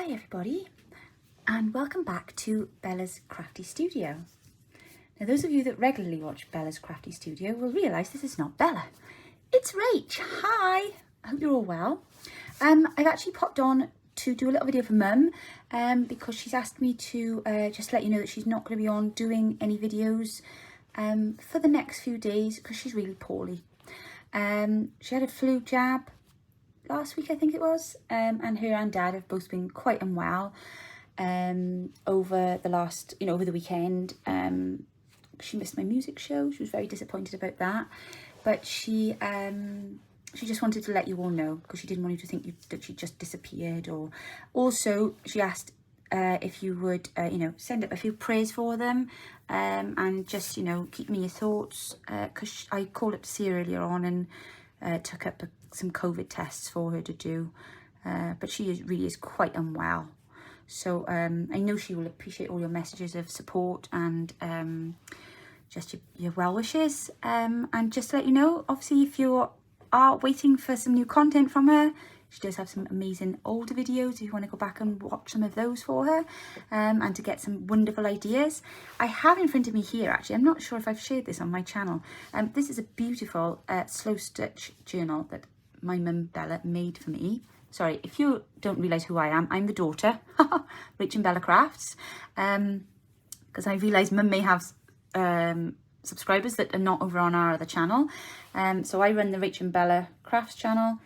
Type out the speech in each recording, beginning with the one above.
Hi everybody, and welcome back to Bella's Crafty Studio. Now those of you that regularly watch Bella's Crafty Studio will realise this is not Bella, it's Rach. Hi, I hope you're all well. I've actually popped on to do a little video for Mum because she's asked me to just let you know that she's not going to be on doing any videos for the next few days because she's really poorly. She had a flu jab last week, I think it was, and her and Dad have both been quite unwell over the last, over the weekend. She missed my music show. She was very disappointed about that, but she just wanted to let you all know because she didn't want you to think that she just disappeared. Or also she asked if you would send up a few prayers for them, and just keep me in your thoughts, because I called up to see her earlier on and took up some COVID tests for her to do, but she really is quite unwell. So I know she will appreciate all your messages of support and just your well wishes, and just to let you know, obviously if you are waiting for some new content from her, she does have some amazing older videos if you want to go back and watch some of those for her, and to get some wonderful ideas. I have in front of me here, actually, I'm not sure if I've shared this on my channel. This is a beautiful slow stitch journal that my mum Bella made for me. Sorry, if you don't realise who I am, I'm the daughter, RachandBellaCrafts, because I realise Mum may have subscribers that are not over on our other channel. So I run the RachandBellaCrafts channel,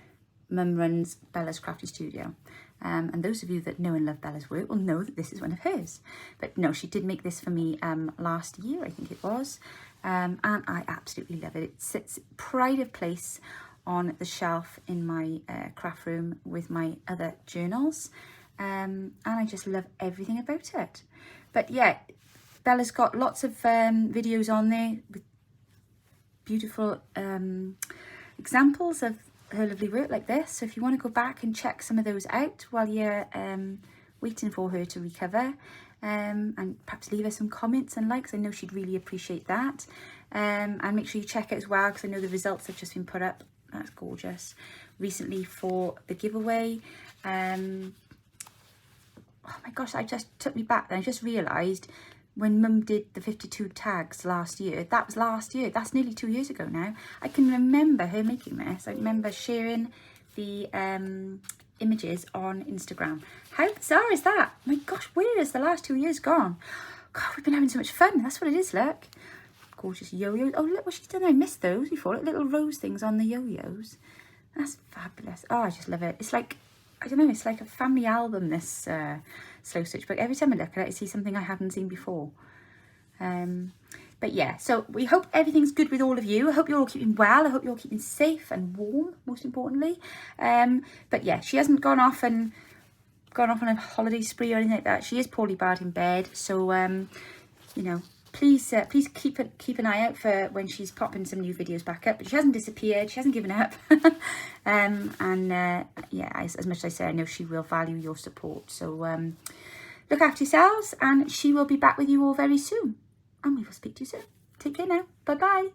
Mum runs Bella's Crafty Studio. And those of you that know and love Bella's work will know that this is one of hers. But no, she did make this for me last year, I think it was. And I absolutely love it. It sits pride of place on the shelf in my craft room with my other journals. And I just love everything about it. But yeah, Bella's got lots of videos on there with beautiful examples of her lovely work like this. So if you want to go back and check some of those out while you're waiting for her to recover, and perhaps leave her some comments and likes, I know she'd really appreciate that. And make sure you check it as well, because I know the results have just been put up. That's gorgeous. Recently for the giveaway. Oh my gosh, I just took me back. And I just realised when Mum did the 52 tags last year, that was last year. That's nearly 2 years ago now. I can remember her making this. I remember sharing the images on Instagram. How bizarre is that? My gosh, where has the last 2 years gone? God, we've been having so much fun. That's what it is, look. Gorgeous yo-yo. Oh, look what she's done there. I missed those before. Look, little rose things on the yo-yos. That's fabulous. Oh, I just love it. It's like, I don't know, it's like a family album, this slow stitch book. Every time I look at it, I see something I haven't seen before. But yeah, so we hope everything's good with all of you. I hope you're all keeping well. I hope you're all keeping safe and warm, most importantly. But yeah, she hasn't gone off on a holiday spree or anything like that. She is poorly bad in bed. So, please keep an eye out for when she's popping some new videos back up. But she hasn't disappeared. She hasn't given up. Yeah, as much as I say, I know she will value your support. So look after yourselves, and she will be back with you all very soon. And we will speak to you soon. Take care now. Bye bye.